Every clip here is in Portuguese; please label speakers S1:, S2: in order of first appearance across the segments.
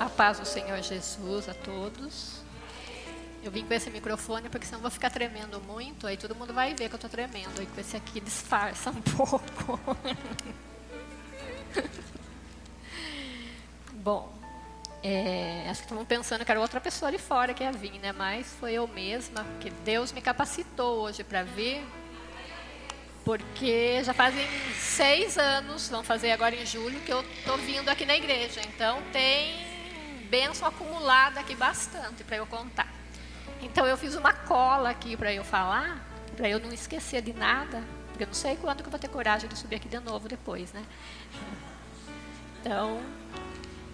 S1: A paz do Senhor Jesus a todos. Eu vim com esse microfone porque senão eu vou ficar tremendo muito, aí todo mundo vai ver que eu estou tremendo, aí com esse aqui disfarça um pouco. Bom, acho que estavam pensando que era outra pessoa de fora que ia vir, né? Mas foi eu mesma, que Deus me capacitou hoje para vir, porque já fazem 6 anos, vão fazer agora em julho, que eu estou vindo aqui na igreja. Então tem bênção acumulada aqui bastante para eu contar. Então eu fiz uma cola aqui para eu falar, para eu não esquecer de nada, porque eu não sei quando que eu vou ter coragem de subir aqui de novo depois, né? Então,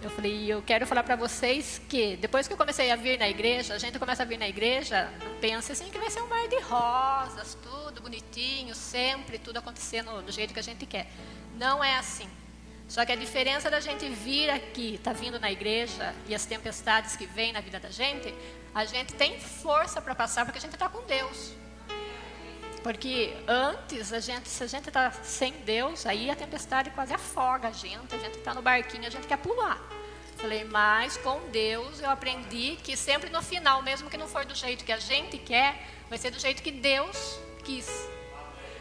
S1: eu falei, eu quero falar para vocês que depois que eu comecei a vir na igreja, a gente começa a vir na igreja, não pensa assim que vai ser um mar de rosas, tudo bonitinho, sempre tudo acontecendo do jeito que a gente quer. Não é assim. Só que a diferença da gente vir aqui, tá vindo na igreja, e as tempestades que vêm na vida da gente, a gente tem força para passar porque a gente está com Deus. Porque antes, se a gente está sem Deus, aí a tempestade quase afoga a gente está no barquinho, a gente quer pular. Falei, mas com Deus eu aprendi que sempre no final, mesmo que não for do jeito que a gente quer, vai ser do jeito que Deus quis.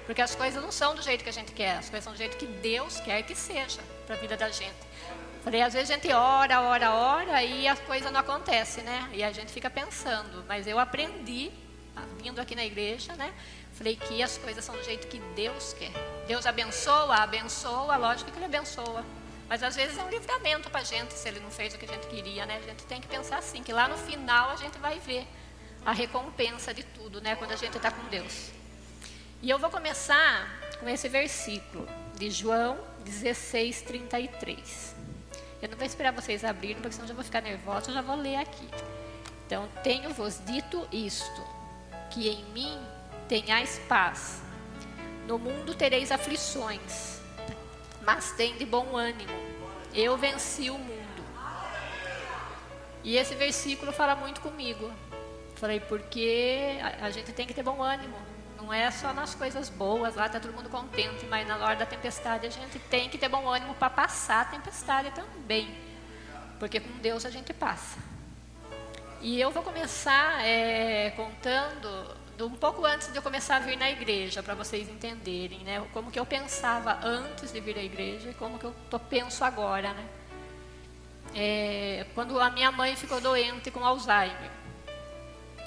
S1: Porque as coisas não são do jeito que a gente quer, as coisas são do jeito que Deus quer que seja para a vida da gente. Falei, às vezes a gente ora e a coisa não acontece, né? E a gente fica pensando, mas eu aprendi, vindo aqui na igreja, né? Falei que as coisas são do jeito que Deus quer. Deus abençoa, lógico que Ele abençoa. Mas às vezes é um livramento para a gente, se Ele não fez o que a gente queria, né? A gente tem que pensar assim, que lá no final a gente vai ver a recompensa de tudo, né? Quando a gente está com Deus. E eu vou começar com esse versículo de João 16:33. Eu não vou esperar vocês abrirem, porque senão eu já vou ficar nervosa, eu já vou ler aqui. Então, tenho-vos dito isto, que em mim tenhais paz. No mundo tereis aflições, mas tende bom ânimo. Eu venci o mundo. E esse versículo fala muito comigo. Falei, porque a gente tem que ter bom ânimo. Não é só nas coisas boas, lá está todo mundo contente, mas na hora da tempestade a gente tem que ter bom ânimo para passar a tempestade também. Porque com Deus a gente passa. E eu vou começar contando um pouco antes de eu começar a vir na igreja, para vocês entenderem, né? Como que eu pensava antes de vir à igreja e como que eu penso agora, né? Quando a minha mãe ficou doente com Alzheimer.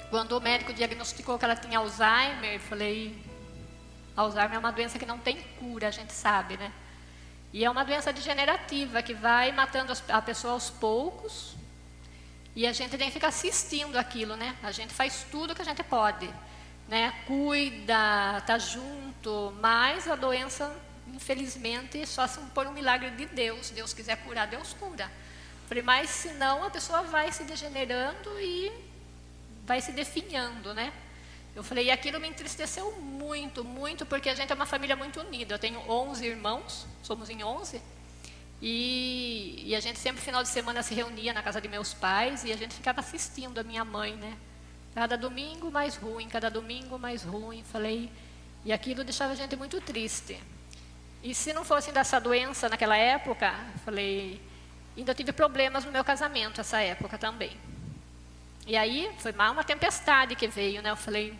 S1: Quando o médico diagnosticou que ela tinha Alzheimer, eu falei, Alzheimer é uma doença que não tem cura, a gente sabe, né? E é uma doença degenerativa que vai matando a pessoa aos poucos e a gente tem que ficar assistindo aquilo, né? A gente faz tudo que a gente pode, né? Cuida, tá junto, mas a doença, infelizmente, só se for um milagre de Deus. Deus quiser curar, Deus cura. Falei, mas senão a pessoa vai se degenerando e vai se definhando, né? Eu falei, e aquilo me entristeceu muito, muito, porque a gente é uma família muito unida. Eu tenho 11 irmãos, somos em 11, e a gente sempre, final de semana, se reunia na casa de meus pais, e a gente ficava assistindo a minha mãe, né? Cada domingo mais ruim, cada domingo mais ruim. Falei, e aquilo deixava a gente muito triste. E se não fosse dessa doença naquela época, falei, ainda tive problemas no meu casamento essa época também. E aí, foi mais uma tempestade que veio, né? Eu falei,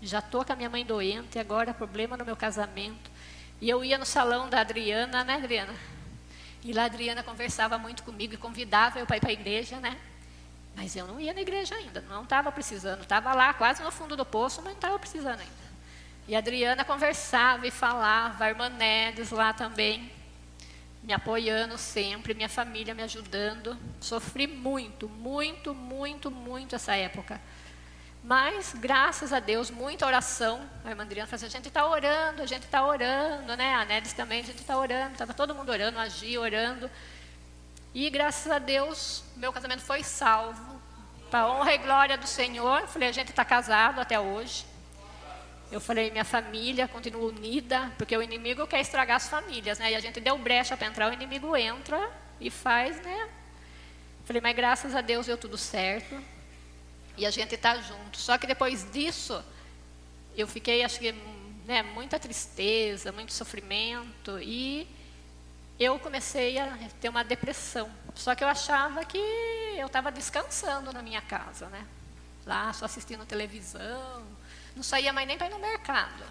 S1: já estou com a minha mãe doente, agora problema no meu casamento. E eu ia no salão da Adriana, né, Adriana? E lá a Adriana conversava muito comigo e convidava eu para ir para a igreja, né? Mas eu não ia na igreja ainda, não estava precisando. Estava lá, quase no fundo do poço, mas não estava precisando ainda. E a Adriana conversava e falava, a irmã Nedes lá também, me apoiando sempre, minha família me ajudando. Sofri muito, muito, muito, muito essa época. Mas, graças a Deus, muita oração. A irmã Adriana falou assim, a gente está orando, né? A Nedes também, a gente está orando. Estava todo mundo orando, a Gi orando. E, graças a Deus, meu casamento foi salvo. Para a honra e glória do Senhor. Eu falei, a gente está casado até hoje. Eu falei, minha família continua unida, porque o inimigo quer estragar as famílias, né? E a gente deu brecha para entrar, o inimigo entra e faz, né? Falei, mas graças a Deus deu tudo certo. E a gente está junto. Só que depois disso, eu fiquei, acho que, né, muita tristeza, muito sofrimento. E eu comecei a ter uma depressão. Só que eu achava que eu estava descansando na minha casa, né? Lá, só assistindo televisão, não saía mais nem para ir no mercado.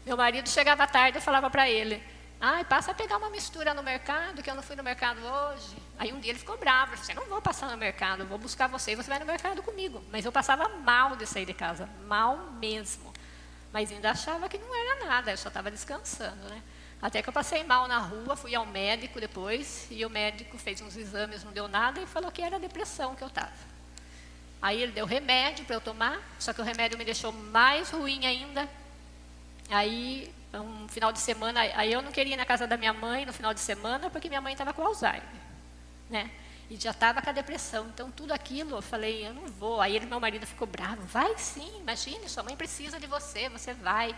S1: Meu marido chegava à tarde e falava para ele, ai, passa a pegar uma mistura no mercado, que eu não fui no mercado hoje. Aí um dia ele ficou bravo, ele disse, não vou passar no mercado, eu vou buscar você e você vai no mercado comigo. Mas eu passava mal de sair de casa, mal mesmo. Mas ainda achava que não era nada, eu só estava descansando, né? Até que eu passei mal na rua, fui ao médico depois, e o médico fez uns exames, não deu nada, e falou que era depressão que eu estava. Aí ele deu remédio para eu tomar, só que o remédio me deixou mais ruim ainda. Aí, um final de semana, aí eu não queria ir na casa da minha mãe no final de semana, porque minha mãe estava com Alzheimer, né? E já estava com a depressão, então tudo aquilo, eu falei, eu não vou. Aí meu marido ficou bravo, vai sim, imagine, sua mãe precisa de você, você vai.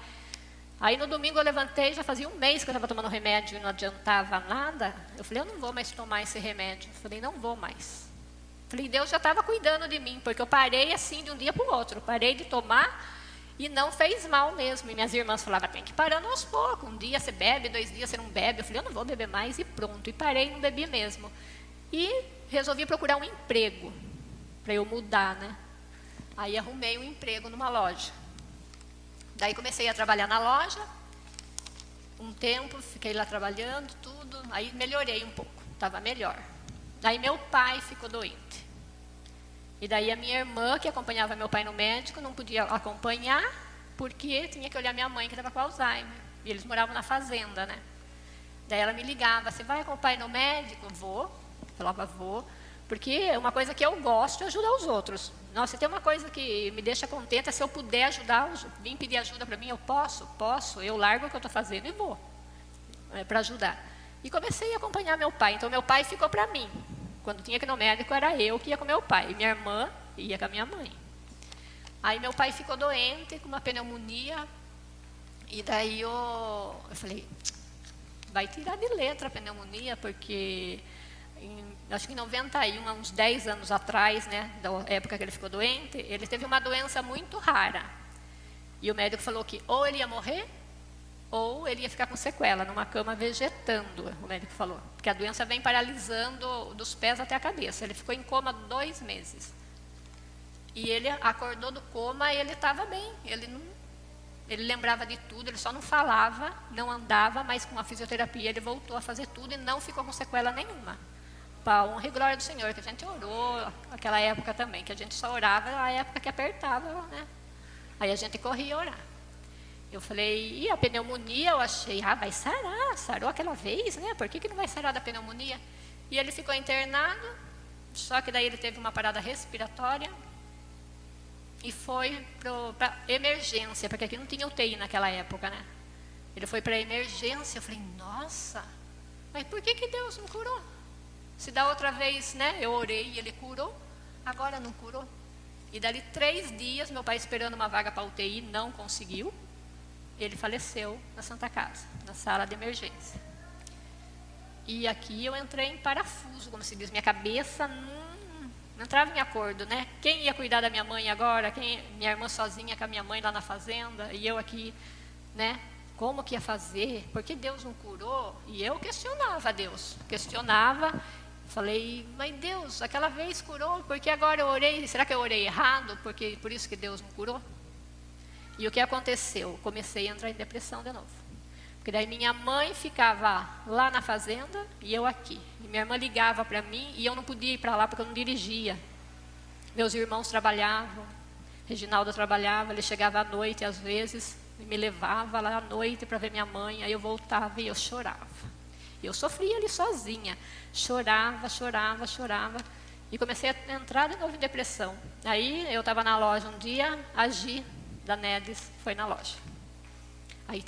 S1: Aí no domingo eu levantei, já fazia um mês que eu estava tomando remédio e não adiantava nada. Eu falei, eu não vou mais tomar esse remédio. Eu falei, não vou mais. Eu falei, Deus já estava cuidando de mim, porque eu parei assim de um dia para o outro. Eu parei de tomar e não fez mal mesmo. E minhas irmãs falavam, tem que ir parando aos poucos. Um dia você bebe, 2 dias você não bebe. Eu falei, eu não vou beber mais e pronto. E parei e não bebi mesmo. E resolvi procurar um emprego para eu mudar, né? Aí arrumei um emprego numa loja. Daí comecei a trabalhar na loja, um tempo, fiquei lá trabalhando, tudo, aí melhorei um pouco, estava melhor. Daí meu pai ficou doente. E daí a minha irmã, que acompanhava meu pai no médico, não podia acompanhar, porque tinha que olhar minha mãe, que estava com Alzheimer. E eles moravam na fazenda, né? Daí ela me ligava, você vai com o pai no médico? Vou. Eu falava, vou. Porque é uma coisa que eu gosto é ajudar os outros. Nossa, tem uma coisa que me deixa contente, é se eu puder ajudar, vir pedir ajuda para mim, eu posso, eu largo o que eu estou fazendo e vou para ajudar. E comecei a acompanhar meu pai, então meu pai ficou para mim. Quando tinha que ir no médico, era eu que ia com meu pai, e minha irmã ia com a minha mãe. Aí meu pai ficou doente, com uma pneumonia, e daí eu falei, vai tirar de letra a pneumonia, porque... acho que em 91, há uns 10 anos atrás, né, da época que ele ficou doente, ele teve uma doença muito rara. E o médico falou que ou ele ia morrer, ou ele ia ficar com sequela, numa cama vegetando, o médico falou. Porque a doença vem paralisando dos pés até a cabeça. Ele ficou em coma 2 meses. E ele acordou do coma e ele estava bem. Ele lembrava de tudo, ele só não falava, não andava, mas com a fisioterapia ele voltou a fazer tudo e não ficou com sequela nenhuma. Para a honra e glória do Senhor, que a gente orou naquela época também, que a gente só orava na época que apertava, né? Aí a gente corria orar. Eu falei, e a pneumonia, eu achei, vai sarar, sarou aquela vez, né? Por que não vai sarar da pneumonia? E ele ficou internado, só que daí ele teve uma parada respiratória e foi para emergência, porque aqui não tinha UTI naquela época, né? Ele foi para emergência, eu falei, nossa, mas por que Deus não curou? Se da outra vez, né, eu orei e ele curou, agora não curou. E dali 3 dias, meu pai esperando uma vaga para UTI, não conseguiu. Ele faleceu na Santa Casa, na sala de emergência. E aqui eu entrei em parafuso, como se diz, minha cabeça não entrava em acordo, né? Quem ia cuidar da minha mãe agora? Minha irmã sozinha com a minha mãe lá na fazenda, e eu aqui, né? Como que ia fazer? Por que Deus não curou? E eu questionava a Deus, falei, mas Deus, aquela vez curou, por que agora eu orei? Será que eu orei errado? Por isso que Deus não curou? E o que aconteceu? Comecei a entrar em depressão de novo. Porque daí minha mãe ficava lá na fazenda e eu aqui. E minha irmã ligava para mim e eu não podia ir para lá porque eu não dirigia. Meus irmãos trabalhavam, Reginaldo trabalhava, ele chegava à noite às vezes, e me levava lá à noite para ver minha mãe, aí eu voltava e eu chorava. Eu sofria ali sozinha, chorava, e comecei a entrar de novo em depressão. Aí eu estava na loja um dia, a Gi, da Nedes, foi na loja. Aí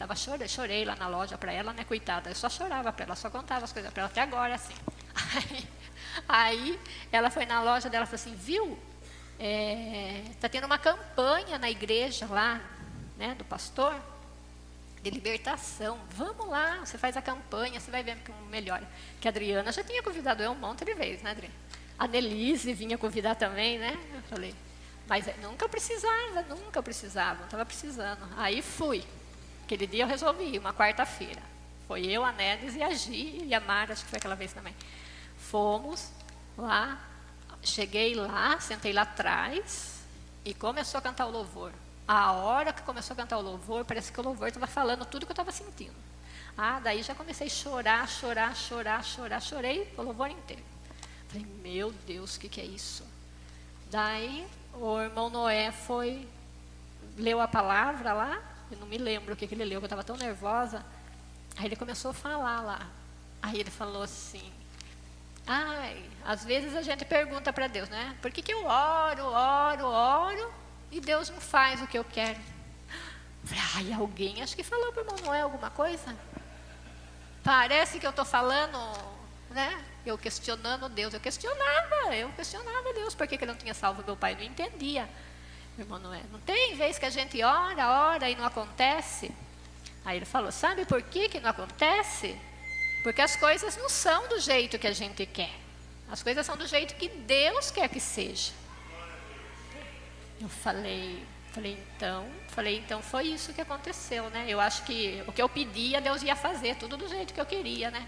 S1: chorei lá na loja para ela, né, coitada, eu só chorava para ela, só contava as coisas para ela, até agora, assim. Aí ela foi na loja dela e falou assim, viu, tá tendo uma campanha na igreja lá, né, do pastor, de libertação, vamos lá, você faz a campanha, você vai ver como melhora. Que a Adriana já tinha convidado eu um monte de vezes, né, Adriana? A Nelise vinha convidar também, né, eu falei, mas nunca precisava, não estava precisando. Aí fui, aquele dia eu resolvi, uma quarta-feira, Foi eu, a Nélis e a Gi e a Mara, acho que foi aquela vez também. Fomos lá, cheguei lá, sentei lá atrás e começou a cantar o louvor. A hora que começou a cantar o louvor, parece que o louvor estava falando tudo que eu estava sentindo. Daí já comecei a chorar, chorei o louvor inteiro. Falei, meu Deus, o que é isso? Daí o irmão Noé leu a palavra lá, eu não me lembro o que ele leu, porque eu estava tão nervosa. Aí ele começou a falar lá. Aí ele falou assim, às vezes a gente pergunta para Deus, né? Por que eu oro, e Deus não faz o que eu quero? Falei, alguém acho que falou para o irmão Noé alguma coisa? Parece que eu estou falando, né? Eu questionando Deus. Eu questionava Deus. Por que ele não tinha salvo meu pai? Eu não entendia. Irmão Noé, não tem vez que a gente ora e não acontece? Aí ele falou, sabe por que não acontece? Porque as coisas não são do jeito que a gente quer. As coisas são do jeito que Deus quer que seja. Eu falei, então foi isso que aconteceu, né? Eu acho que o que eu pedia, Deus ia fazer, tudo do jeito que eu queria, né?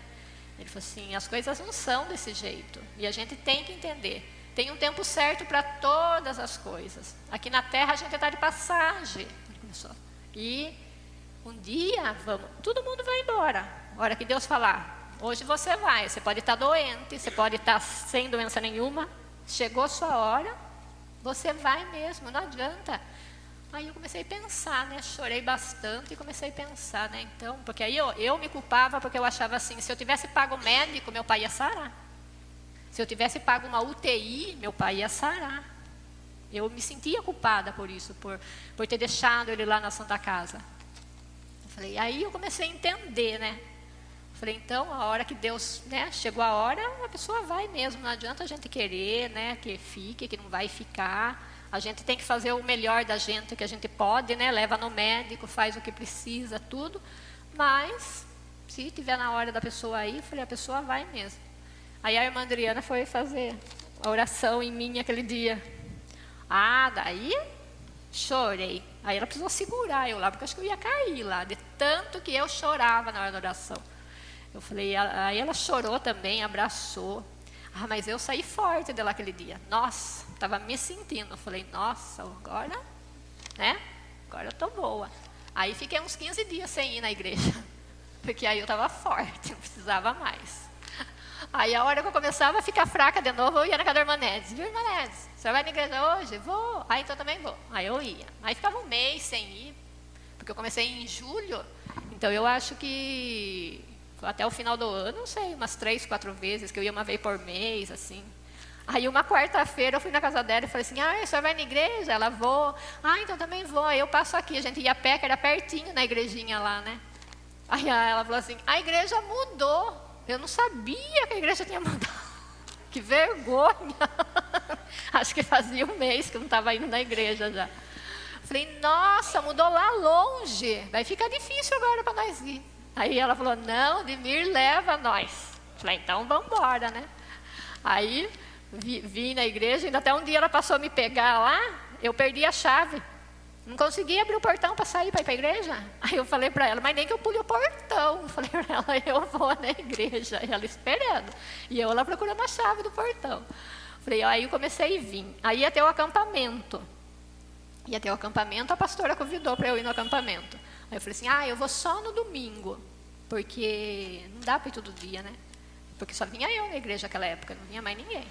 S1: Ele falou assim, as coisas não são desse jeito. E a gente tem que entender. Tem um tempo certo para todas as coisas. Aqui na Terra a gente está de passagem. E um dia, todo mundo vai embora. A hora que Deus falar, hoje você vai. Você pode estar doente, você pode estar sem doença nenhuma. Chegou a sua hora, você vai mesmo, não adianta. Aí eu comecei a pensar, né? Chorei bastante e comecei a pensar, né? Então, porque aí eu me culpava porque eu achava assim, se eu tivesse pago médico, meu pai ia sarar. Se eu tivesse pago uma UTI, meu pai ia sarar. Eu me sentia culpada por isso, por ter deixado ele lá na Santa Casa. Aí eu comecei a entender, né? Falei, então, a hora que Deus, né, chegou a hora, a pessoa vai mesmo. Não adianta a gente querer, né, que fique, que não vai ficar. A gente tem que fazer o melhor da gente, que a gente pode, né? Leva no médico, faz o que precisa, tudo. Mas, se tiver na hora da pessoa aí, a pessoa vai mesmo. Aí a irmã Adriana foi fazer a oração em mim aquele dia. Daí chorei. Aí ela precisou segurar eu lá, porque eu acho que eu ia cair lá, de tanto que eu chorava na hora da oração. Eu falei, aí ela chorou também, abraçou. Mas eu saí forte dela aquele dia. Nossa, estava me sentindo. Eu falei, nossa, agora, né? Agora eu estou boa. Aí fiquei uns 15 dias sem ir na igreja. Porque aí eu estava forte, não precisava mais. Aí a hora que eu começava a ficar fraca de novo, eu ia na casa da irmã Nédes. Viu, irmã Nédes? Você vai na igreja hoje? Vou. Então também vou. Aí eu ia. Aí ficava um mês sem ir, porque eu comecei em julho. Então eu acho que até o final do ano, não sei, umas 3, 4 vezes, que eu ia uma vez por mês, assim. Aí uma quarta-feira eu fui na casa dela e falei assim, a senhora vai na igreja? Ela, vou. Então também vou. Aí eu passo aqui, a gente ia a pé, que era pertinho na igrejinha lá, né? Aí ela falou assim, a igreja mudou. Eu não sabia que a igreja tinha mudado. Que vergonha. Acho que fazia um mês que eu não estava indo na igreja já. Falei, nossa, mudou lá longe. Vai ficar difícil agora para nós ir. Aí ela falou, não, Ademir, leva nós. Falei, então vamos embora, né? Aí vim na igreja, ainda até um dia ela passou a me pegar lá, eu perdi a chave. Não consegui abrir o portão para sair, para ir para a igreja. Aí eu falei para ela, mas nem que eu pule o portão. Eu falei para ela, eu vou na igreja. E ela esperando. E eu lá procurando a chave do portão. Falei, aí eu comecei a vir. Aí ia ter o acampamento. Ia ter o acampamento, a pastora convidou para eu ir no acampamento. Aí eu falei assim, eu vou só no domingo. Porque não dá para ir todo dia, né? Porque só vinha eu na igreja naquela época, não vinha mais ninguém.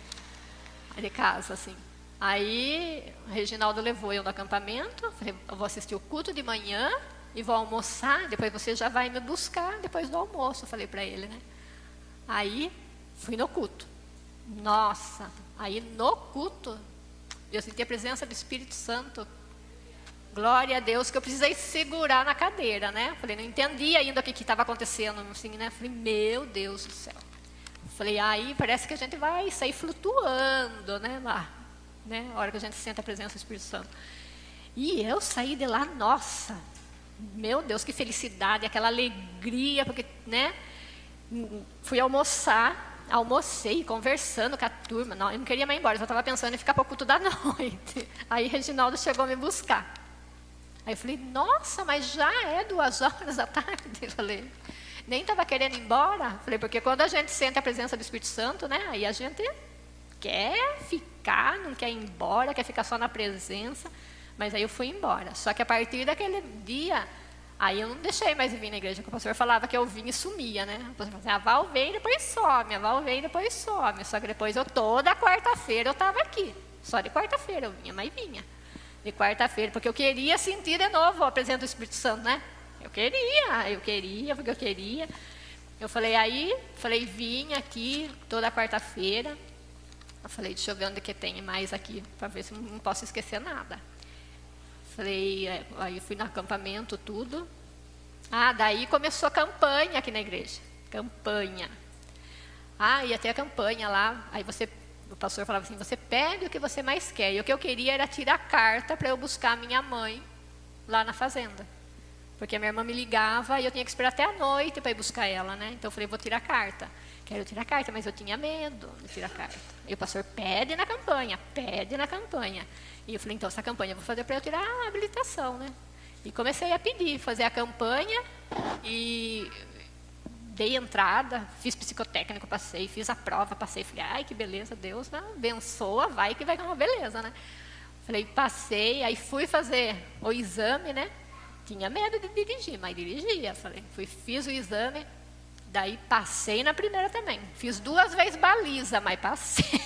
S1: De casa, assim. Aí, o Reginaldo levou eu no acampamento, falei, eu vou assistir o culto de manhã e vou almoçar, depois você já vai me buscar depois do almoço, falei para ele, né? Aí, fui no culto. Nossa, aí no culto, eu senti a presença do Espírito Santo. Glória a Deus, que eu precisei segurar na cadeira, né? Falei, não entendi ainda o que estava acontecendo, assim, né? Falei, meu Deus do céu. Falei, aí parece que a gente vai sair flutuando, né, lá. Né, a hora que a gente sente a presença do Espírito Santo. E eu saí de lá, nossa, meu Deus, que felicidade, aquela alegria, porque, né, fui almoçar, almocei, conversando com a turma, não, eu não queria mais ir embora, eu só estava pensando em ficar para o culto da noite. Aí Reginaldo chegou a me buscar. Aí eu falei, nossa, mas já é 2 horas da tarde? Eu falei, nem estava querendo ir embora. Falei, porque quando a gente sente a presença do Espírito Santo, né? Aí a gente quer ficar, não quer ir embora, quer ficar só na presença. Mas aí eu fui embora. Só que a partir daquele dia, aí eu não deixei mais vir na igreja, porque o pastor falava que eu vinha e sumia, né? O pastor falava assim, a Val vem e depois some, a Val vem e depois some. Só que depois toda quarta-feira eu estava aqui. Só de quarta-feira eu vinha, mas vinha. De quarta-feira, porque eu queria sentir de novo a presença do Espírito Santo, né? Eu queria, porque eu queria. Eu falei, vim aqui toda quarta-feira. Eu falei, deixa eu ver onde que tem mais aqui, para ver se não posso esquecer nada. Falei, aí fui no acampamento, tudo. Daí começou a campanha aqui na igreja. Campanha. Ia ter a campanha lá, aí o pastor falava assim, você pede o que você mais quer. E o que eu queria era tirar carta para eu buscar a minha mãe lá na fazenda. Porque a minha irmã me ligava e eu tinha que esperar até a noite para ir buscar ela, né? Então eu falei, vou tirar carta. Quero tirar carta, mas eu tinha medo de tirar carta. E o pastor pede na campanha. E eu falei, então essa campanha eu vou fazer para eu tirar a habilitação, né? E comecei a pedir, fazer a campanha e dei entrada, fiz psicotécnico, passei, fiz a prova, passei, falei, ai que beleza, Deus, né? Abençoa, vai que vai com uma beleza, né? Falei, passei, aí fui fazer o exame, né? Tinha medo de dirigir, mas dirigia. Falei, fiz o exame, daí passei na primeira também. Fiz 2 vezes baliza, mas passei.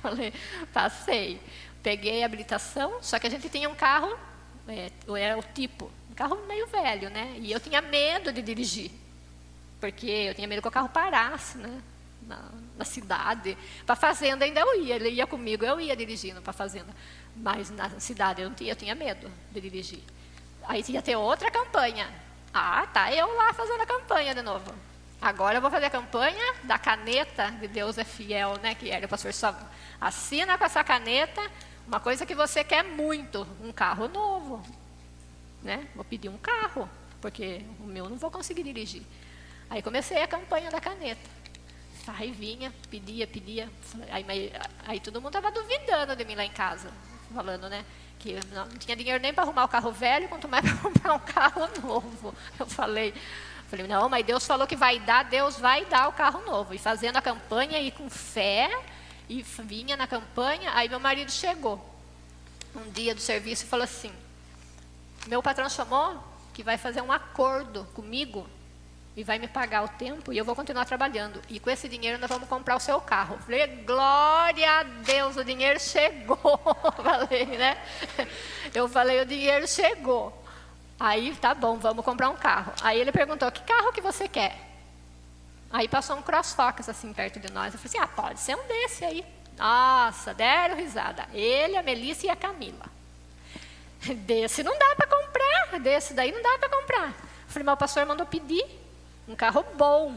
S1: Falei, passei. Peguei a habilitação, só que a gente tinha um carro, era o tipo, um carro meio velho, né? E eu tinha medo de dirigir, porque eu tinha medo que o carro parasse, né? Na cidade. Para a fazenda ainda eu ia, ele ia comigo, eu ia dirigindo para a fazenda. Mas na cidade eu tinha medo de dirigir. Aí ia ter outra campanha. Eu lá fazendo a campanha de novo. Agora eu vou fazer a campanha da caneta de Deus é fiel, né? Que era o pastor só assina com essa caneta uma coisa que você quer muito, um carro novo, né? Vou pedir um carro, porque o meu não vou conseguir dirigir. Aí comecei a campanha da caneta. Aí vinha, pedia. Aí todo mundo estava duvidando de mim lá em casa, falando, né? Que eu não tinha dinheiro nem para arrumar o carro velho, quanto mais para comprar um carro novo. Eu falei, não, mas Deus falou que Deus vai dar o carro novo. E fazendo a campanha e com fé, e vinha na campanha, aí meu marido chegou um dia do serviço e falou assim, meu patrão chamou que vai fazer um acordo comigo e vai me pagar o tempo e eu vou continuar trabalhando. E com esse dinheiro nós vamos comprar o seu carro. Falei, glória a Deus, o dinheiro chegou. Falei, né? Eu falei, o dinheiro chegou. Aí, tá bom, vamos comprar um carro. Aí ele perguntou, que carro que você quer? Aí passou um CrossFox assim perto de nós. Eu falei assim, pode ser um desse aí. Nossa, deram risada. Ele, a Melissa e a Camila. Desse não dá para comprar, desse daí não dá para comprar. Eu falei, mas o pastor mandou pedir um carro bom.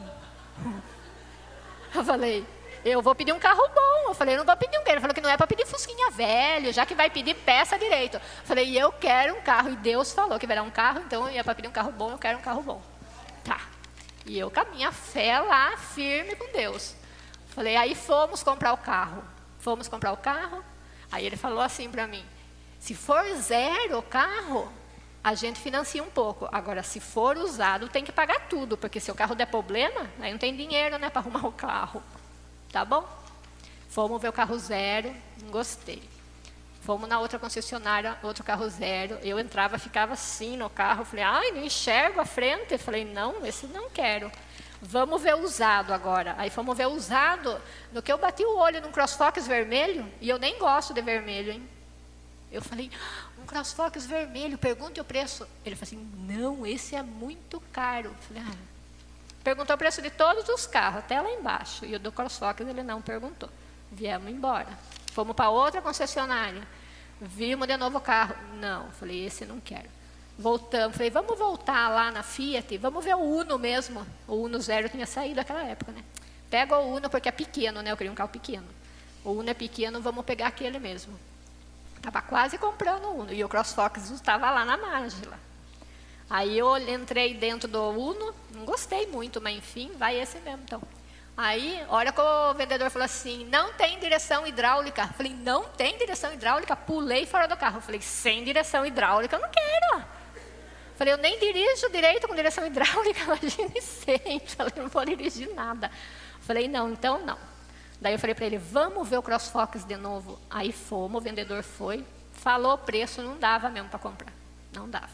S1: Eu falei, eu vou pedir um carro bom. Eu falei, eu não vou pedir um carro. Ele falou que não é para pedir fusquinha velho, já que vai pedir peça direito. Eu falei, eu quero um carro. E Deus falou que vai dar um carro, então é para pedir um carro bom, eu quero um carro bom. Tá. E eu com a minha fé lá, firme com Deus. Falei, aí fomos comprar o carro. Aí ele falou assim para mim, se for zero o carro, a gente financia um pouco. Agora, se for usado, tem que pagar tudo, porque se o carro der problema, aí não tem dinheiro, né, para arrumar o carro. Tá bom? Fomos ver o carro zero, não gostei. Fomos na outra concessionária, outro carro zero. Eu entrava, ficava assim no carro. Falei, não enxergo a frente. Falei, não, esse não quero. Vamos ver o usado agora. Aí fomos ver o usado. No que eu bati o olho num CrossFox vermelho, e eu nem gosto de vermelho, hein? Eu falei, um CrossFox vermelho, pergunte o preço. Ele falou assim, não, esse é muito caro. Eu falei, perguntou o preço de todos os carros, até lá embaixo. E o do CrossFox ele não perguntou. Viemos embora. Fomos para outra concessionária. Vimos de novo o carro. Não, falei, esse não quero. Voltamos, falei, vamos voltar lá na Fiat, vamos ver o Uno mesmo. O Uno zero tinha saído naquela época, né? Pega o Uno, porque é pequeno, né? Eu queria um carro pequeno. O Uno é pequeno, vamos pegar aquele mesmo. Estava quase comprando o Uno. E o CrossFox estava lá na margem. Lá. Aí eu entrei dentro do Uno, não gostei muito, mas enfim, vai esse mesmo então. Aí, olha que o vendedor falou assim, não tem direção hidráulica. Eu falei, não tem direção hidráulica? Pulei fora do carro. Eu falei, sem direção hidráulica eu não quero. Eu Falei, eu nem dirijo direito com direção hidráulica, imagine sem. Falei, não vou dirigir nada. Falei, não, então não. Daí eu falei para ele, vamos ver o CrossFox de novo. Aí fomos, o vendedor foi, falou o preço, não dava mesmo para comprar. Não dava.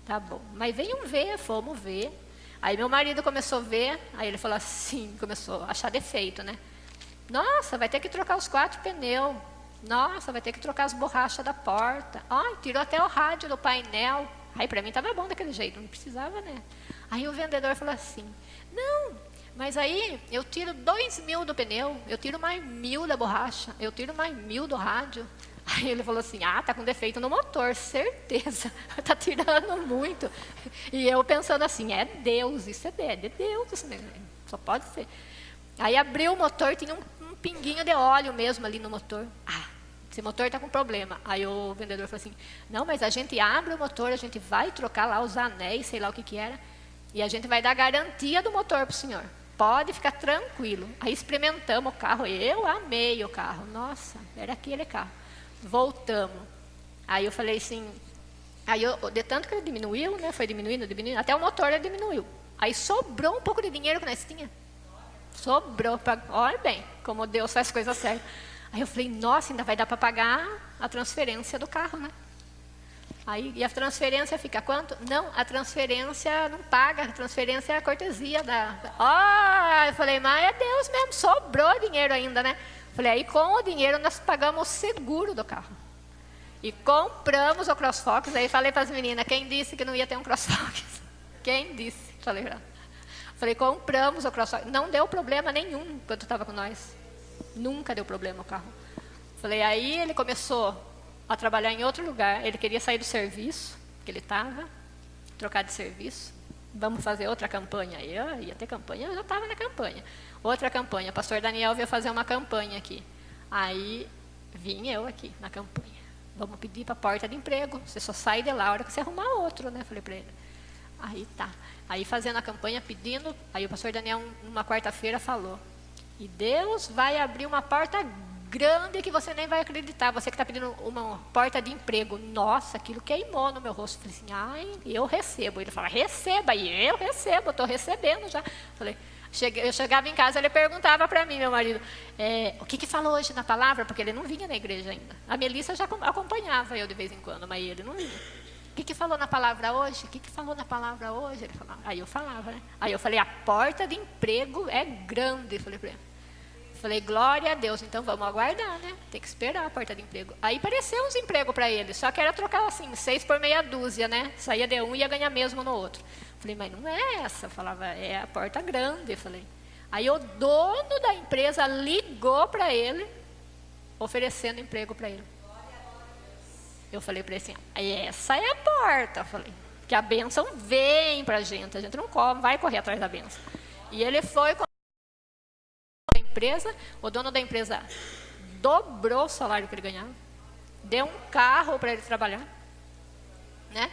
S1: Tá bom, mas venham ver, fomos ver. Aí meu marido começou a ver, aí ele falou assim, começou a achar defeito, né? Nossa, vai ter que trocar os 4 pneus. Nossa, vai ter que trocar as borrachas da porta. Ai, tirou até o rádio do painel. Aí para mim estava bom daquele jeito, não precisava, né? Aí o vendedor falou assim, não, mas aí eu tiro 2.000 do pneu, eu tiro mais 1.000 da borracha, eu tiro mais 1.000 do rádio. Aí ele falou assim, tá com defeito no motor, certeza, tá tirando muito. E eu pensando assim, é Deus, isso é de Deus, isso mesmo, só pode ser. Aí abriu o motor, tinha um pinguinho de óleo mesmo ali no motor. Esse motor está com problema. Aí o vendedor falou assim, não, mas a gente abre o motor, a gente vai trocar lá os anéis, sei lá o que era, e a gente vai dar garantia do motor para o senhor. Pode ficar tranquilo. Aí experimentamos o carro, eu amei o carro. Nossa, era aquele carro. Voltamos. Aí eu falei assim, de tanto que ele diminuiu, né, foi diminuindo, até o motor ele diminuiu. Aí sobrou um pouco de dinheiro que nós tínhamos. Sobrou, olha bem, como Deus faz coisas certas. Aí eu falei, nossa, ainda vai dar para pagar a transferência do carro, né? Aí, e a transferência fica quanto? Não, a transferência não paga, a transferência é a cortesia da... eu falei, mas é Deus mesmo, sobrou dinheiro ainda, né? Falei, aí com o dinheiro nós pagamos o seguro do carro. E compramos o CrossFox, aí falei para as meninas, quem disse que não ia ter um CrossFox? Quem disse? Falei, compramos o CrossFox, não deu problema nenhum quando estava com nós. Nunca deu problema o carro. Falei, aí ele começou a trabalhar em outro lugar, ele queria sair do serviço que ele estava, trocar de serviço, vamos fazer outra campanha. Eu ia ter campanha, eu já estava na campanha. Outra campanha, o pastor Daniel veio fazer uma campanha aqui. Aí vim eu aqui na campanha. Vamos pedir para a porta de emprego, você só sai de lá a hora que você arrumar outro, né? Falei para ele. Aí tá. Aí fazendo a campanha, pedindo, aí o pastor Daniel, numa quarta-feira, falou, e Deus vai abrir uma porta grande que você nem vai acreditar. Você que está pedindo uma porta de emprego. Nossa, aquilo queimou no meu rosto. Falei assim, eu recebo. Ele fala, receba. E eu recebo, estou recebendo já. Falei, eu chegava em casa, ele perguntava para mim, meu marido, o que falou hoje na palavra? Porque ele não vinha na igreja ainda. A Melissa já acompanhava eu de vez em quando, mas ele não vinha. O que falou na palavra hoje? O que falou na palavra hoje? Ele falava. Aí eu falava, né? Aí eu falei, a porta de emprego é grande. Falei para ele. Falei, glória a Deus, então vamos aguardar, né? Tem que esperar a porta de emprego. Aí apareceu uns empregos para ele, só que era trocar assim, 6 por meia dúzia, né? Saía de um e ia ganhar mesmo no outro. Falei, mas não é essa. Falava, é a porta grande. Falei. Aí o dono da empresa ligou para ele, oferecendo emprego para ele. Eu falei para ele assim, essa é a porta. Eu falei, que a bênção vem para a gente não vai correr atrás da bênção. E ele foi com a empresa, o dono da empresa dobrou o salário que ele ganhava, deu um carro para ele trabalhar, né?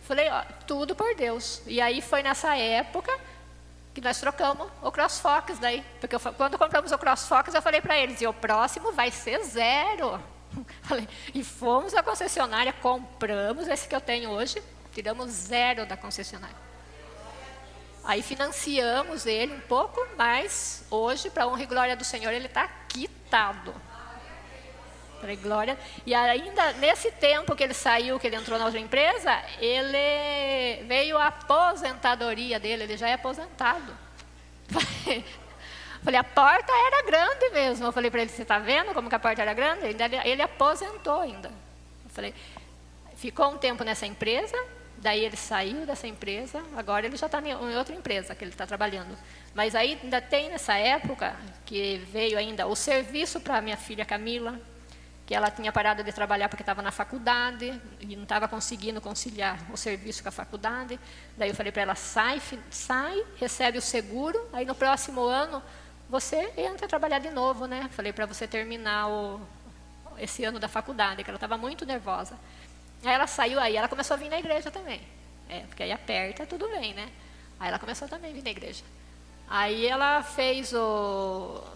S1: Falei, tudo por Deus. E aí foi nessa época que nós trocamos o CrossFox daí, porque quando compramos o CrossFox eu falei para eles, e o próximo vai ser 0. Falei, e fomos à concessionária, compramos esse que eu tenho hoje, tiramos 0 da concessionária. Aí financiamos ele um pouco, mas hoje, para honra e glória do Senhor, ele está quitado. Falei, glória. E ainda nesse tempo que ele saiu, que ele entrou na outra empresa, ele veio a aposentadoria dele, ele já é aposentado. Falei, a porta era grande mesmo. Eu falei para ele, você está vendo como que a porta era grande? Ele aposentou ainda. Eu falei, ficou um tempo nessa empresa, daí ele saiu dessa empresa, agora ele já está em outra empresa que ele está trabalhando. Mas aí ainda tem nessa época que veio ainda o serviço para a minha filha Camila, que ela tinha parado de trabalhar porque estava na faculdade e não estava conseguindo conciliar o serviço com a faculdade. Daí eu falei para ela, sai, recebe o seguro, aí no próximo ano você entra a trabalhar de novo, né? Falei para você terminar esse ano da faculdade, que ela estava muito nervosa. Aí ela saiu, aí ela começou a vir na igreja também. Porque aí aperta, tudo bem, né? Aí ela começou também a vir na igreja. Aí ela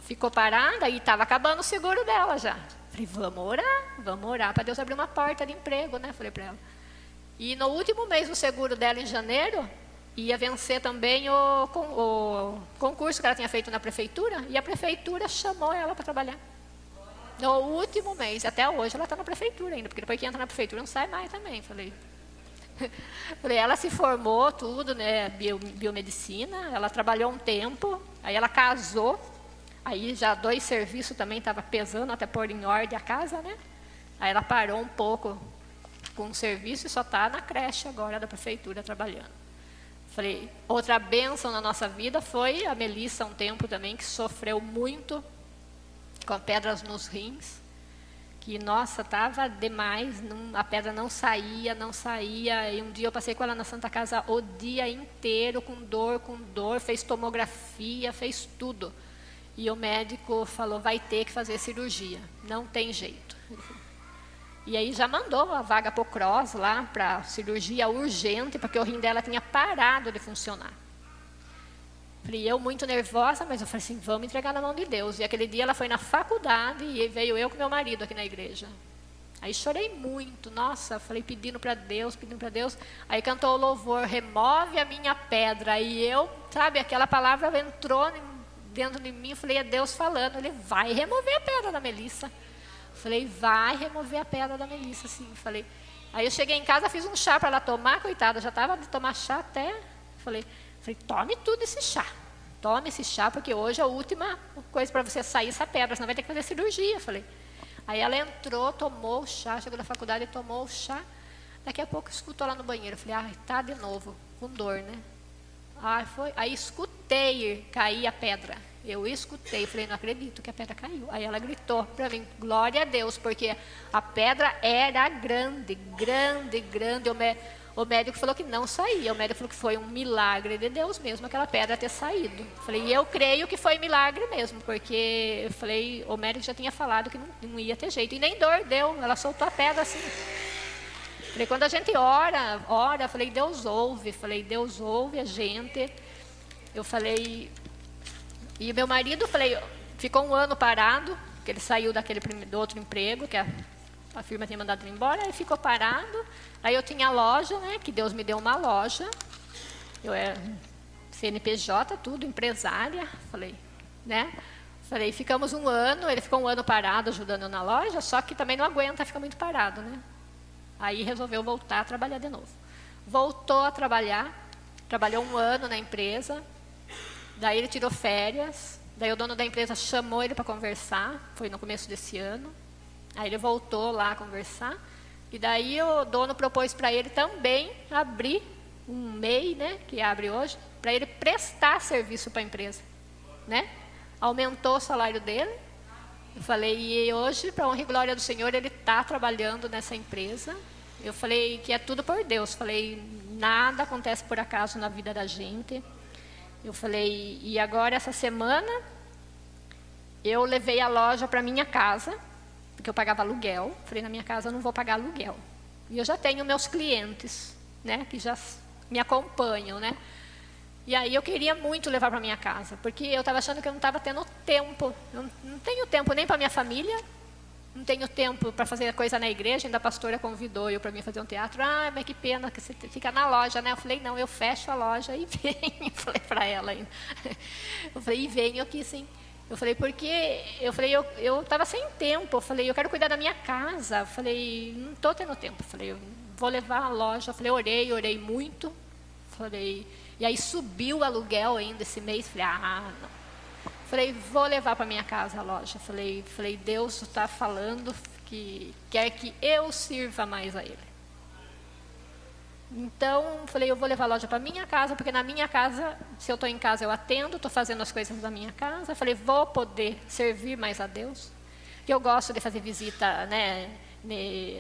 S1: ficou parada e estava acabando o seguro dela já. Falei, vamos orar para Deus abrir uma porta de emprego, né? Falei para ela. E no último mês do seguro dela, em janeiro, ia vencer também o concurso que ela tinha feito na prefeitura, e a prefeitura chamou ela para trabalhar. No último mês, até hoje ela está na prefeitura ainda, porque depois que entra na prefeitura não sai mais também. Falei, ela se formou tudo, né, biomedicina, ela trabalhou um tempo, aí ela casou, aí já 2 serviços também estava pesando até pôr em ordem a casa, né? Aí ela parou um pouco com o serviço e só está na creche agora da prefeitura trabalhando. Falei, outra bênção na nossa vida foi a Melissa, um tempo também, que sofreu muito com pedras nos rins, que, nossa, estava demais, a pedra não saía, e um dia eu passei com ela na Santa Casa o dia inteiro, com dor, fez tomografia, fez tudo. E o médico falou, vai ter que fazer cirurgia, não tem jeito. E aí já mandou a vaga para o CROSS lá, para cirurgia urgente, porque o rim dela tinha parado de funcionar. Falei, eu muito nervosa, mas eu falei assim, vamos entregar na mão de Deus. E aquele dia ela foi na faculdade e veio eu com meu marido aqui na igreja. Aí chorei muito, nossa, falei pedindo para Deus. Aí cantou o louvor, remove a minha pedra. E eu, sabe, aquela palavra entrou dentro de mim, falei, é Deus falando, Ele vai remover a pedra da Melissa. Falei, vai remover a pedra da Melissa, sim. Falei. Aí eu cheguei em casa, fiz um chá para ela tomar, coitada, já estava de tomar chá até. Falei, tome tudo esse chá. Tome esse chá, porque hoje é a última coisa para você sair essa pedra, senão vai ter que fazer cirurgia. Falei. Aí ela entrou, tomou o chá, chegou da faculdade e tomou o chá. Daqui a pouco escutou lá no banheiro. Falei, ai, tá de novo, com dor, né? Aí escutei cair a pedra. Eu escutei, falei, não acredito que a pedra caiu. Aí ela gritou para mim, glória a Deus, porque a pedra era grande. O médico falou que não saía, o médico falou que foi um milagre de Deus mesmo, aquela pedra ter saído. Falei, eu creio que foi milagre mesmo, porque eu falei, o médico já tinha falado que não ia ter jeito. E nem dor deu, ela soltou a pedra assim. Falei, quando a gente ora, falei, Deus ouve a gente. Eu falei, e meu marido, falei, ficou 1 ano parado, que ele saiu do outro emprego, que a firma tinha mandado ele embora, aí ficou parado. Aí eu tinha loja, né, que Deus me deu uma loja, eu era CNPJ, tudo, empresária, falei, né? Falei, ficamos 1 ano, ele ficou 1 ano parado ajudando eu na loja, só que também não aguenta ficar muito parado, né? Aí resolveu voltar a trabalhar de novo. Voltou a trabalhar, trabalhou 1 ano na empresa, daí ele tirou férias, daí o dono da empresa chamou ele para conversar, foi no começo desse ano, aí ele voltou lá a conversar, e daí o dono propôs para ele também abrir um MEI, né, que abre hoje, para ele prestar serviço para a empresa, né? Aumentou o salário dele. Eu falei, e hoje, para honra e glória do Senhor, ele está trabalhando nessa empresa. Eu falei que é tudo por Deus. Falei, nada acontece por acaso na vida da gente. Eu falei, e agora essa semana, eu levei a loja para minha casa, porque eu pagava aluguel. Falei, na minha casa eu não vou pagar aluguel. E eu já tenho meus clientes, né, que já me acompanham, né? E aí eu queria muito levar para minha casa, porque eu estava achando que eu não estava tendo tempo. Eu não tenho tempo nem para minha família, não tenho tempo para fazer coisa na igreja. Ainda a pastora convidou eu para mim fazer um teatro. Ah, mas que pena que você fica na loja, né? Eu falei, não, eu fecho a loja e venho. Falei para ela ainda. Eu falei, e venho aqui sim. Eu falei, porque eu estava sem tempo. Eu falei, eu quero cuidar da minha casa. Eu falei, não estou tendo tempo. Eu falei, eu vou levar a loja. Eu falei, orei muito. Falei, e aí subiu o aluguel ainda esse mês. Falei, não. Falei, vou levar para minha casa a loja. Falei, Deus está falando que quer que eu sirva mais a Ele. Então, falei, eu vou levar a loja para minha casa, porque na minha casa, se eu estou em casa, eu atendo, estou fazendo as coisas da minha casa. Falei, vou poder servir mais a Deus. Que eu gosto de fazer visita, né,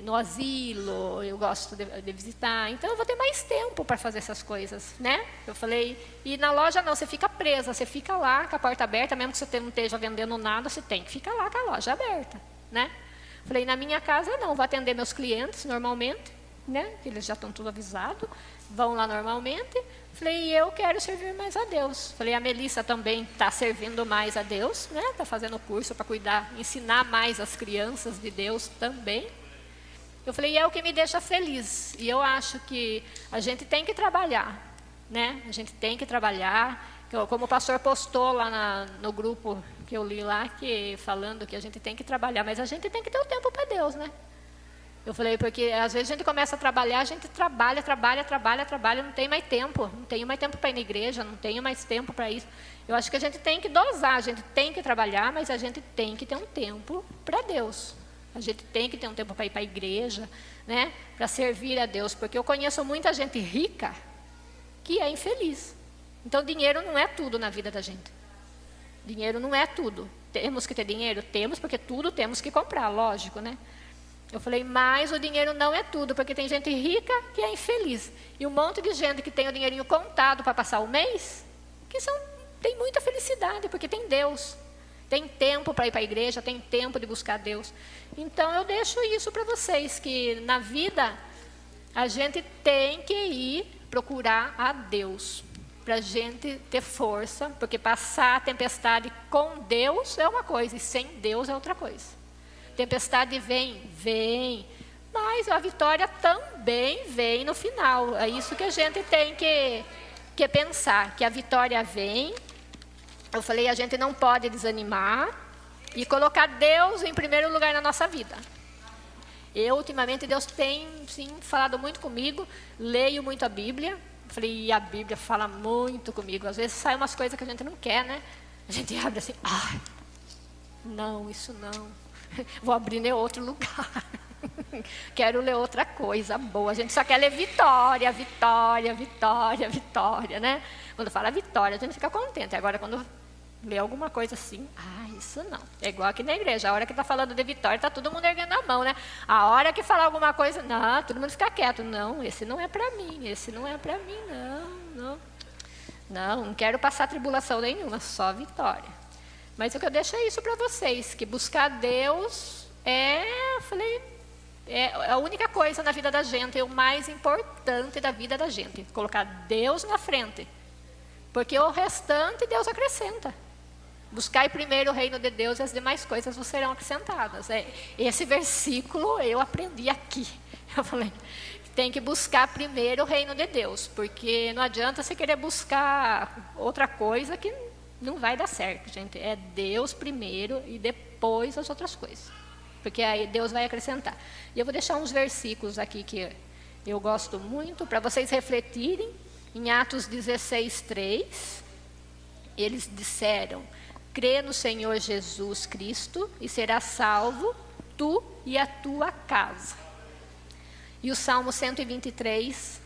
S1: no asilo, eu gosto de visitar, então eu vou ter mais tempo para fazer essas coisas, né? Eu falei, e na loja não, você fica presa, você fica lá com a porta aberta, mesmo que você não esteja vendendo nada, você tem que ficar lá com a loja aberta, né? Falei, na minha casa não, vou atender meus clientes normalmente, né? Eles já estão tudo avisados, vão lá normalmente. Falei, eu quero servir mais a Deus. Falei, a Melissa também está servindo mais a Deus, né? Está fazendo curso para cuidar, ensinar mais as crianças de Deus também. Eu falei, é o que me deixa feliz. E eu acho que a gente tem que trabalhar, né? A gente tem que trabalhar. Como o pastor postou lá no grupo que eu li lá, falando que a gente tem que trabalhar, mas a gente tem que ter o tempo para Deus, né? Eu falei, porque às vezes a gente começa a trabalhar, a gente trabalha, não tem mais tempo. Não tenho mais tempo para ir na igreja, não tenho mais tempo para isso. Eu acho que a gente tem que dosar, a gente tem que trabalhar, mas a gente tem que ter um tempo para Deus. A gente tem que ter um tempo para ir para a igreja, né? Para servir a Deus, porque eu conheço muita gente rica que é infeliz. Então, dinheiro não é tudo na vida da gente. Dinheiro não é tudo. Temos que ter dinheiro? Temos, porque tudo temos que comprar, lógico, né? Eu falei, mas o dinheiro não é tudo, porque tem gente rica que é infeliz. E um monte de gente que tem o dinheirinho contado para passar o mês, tem muita felicidade, porque tem Deus. Tem tempo para ir para a igreja, tem tempo de buscar Deus. Então, eu deixo isso para vocês, que na vida a gente tem que ir procurar a Deus, para a gente ter força, porque passar a tempestade com Deus é uma coisa, e sem Deus é outra coisa. Tempestade vem, mas a vitória também vem no final. É isso que a gente tem que pensar, que a vitória vem. Eu falei, a gente não pode desanimar e colocar Deus em primeiro lugar na nossa vida. Ultimamente, Deus tem, sim, falado muito comigo, leio muito a Bíblia. Falei, e a Bíblia fala muito comigo. Às vezes saem umas coisas que a gente não quer, né? A gente abre assim, não, isso não. Vou abrir em outro lugar. Quero ler outra coisa boa. A gente só quer ler vitória, né? Quando fala vitória, a gente fica contente. Agora, quando lê alguma coisa assim, isso não. É igual aqui na igreja. A hora que está falando de vitória, está todo mundo erguendo a mão, né? A hora que falar alguma coisa, não, todo mundo fica quieto. Não, esse não é para mim, não quero passar tribulação nenhuma, só vitória. Mas o que eu deixo é isso para vocês, que buscar Deus é a única coisa na vida da gente, é o mais importante da vida da gente. Colocar Deus na frente, porque o restante Deus acrescenta. Buscai primeiro o reino de Deus e as demais coisas vos serão acrescentadas. Esse versículo eu aprendi aqui. Eu falei, tem que buscar primeiro o reino de Deus, porque não adianta você querer buscar outra coisa que não vai dar certo, gente. É Deus primeiro e depois as outras coisas, porque aí Deus vai acrescentar. E eu vou deixar uns versículos aqui que eu gosto muito, para vocês refletirem. Em Atos 16:3, eles disseram, crê no Senhor Jesus Cristo e serás salvo, tu e a tua casa. E o Salmo 123,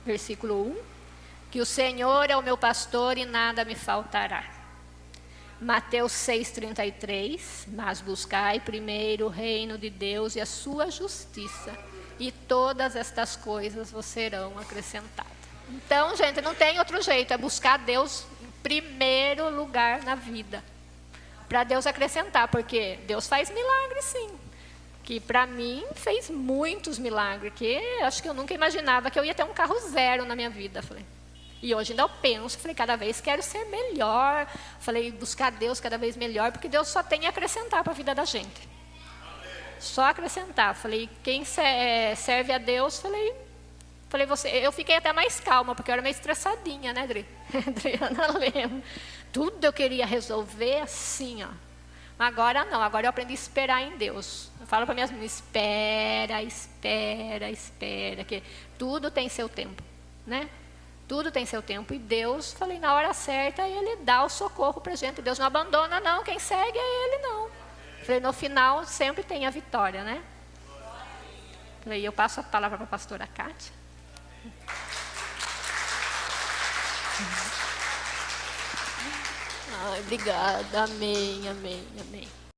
S1: versículo 1, que o Senhor é o meu pastor e nada me faltará. Mateus 6:33, mas buscai primeiro o reino de Deus e a sua justiça, e todas estas coisas vos serão acrescentadas. Então, gente, não tem outro jeito, é buscar Deus em primeiro lugar na vida, para Deus acrescentar, porque Deus faz milagres, sim. Que para mim fez muitos milagres, que acho que eu nunca imaginava que eu ia ter um carro zero na minha vida. E hoje ainda eu penso, cada vez quero ser melhor. Buscar Deus cada vez melhor, porque Deus só tem a acrescentar para a vida da gente. Só acrescentar. Quem serve a Deus, eu fiquei até mais calma, porque eu era meio estressadinha, né, Adriana lembra. Tudo eu queria resolver assim, ó. Agora não, agora eu aprendi a esperar em Deus. Eu falo para minhas meninas, espera, que tudo tem seu tempo, né? Tudo tem seu tempo. E Deus, na hora certa, Ele dá o socorro para a gente. Deus não abandona, não. Quem segue é Ele, não. No final, sempre tem a vitória, né? Eu passo a palavra para a pastora Kátia. Obrigada. Amém.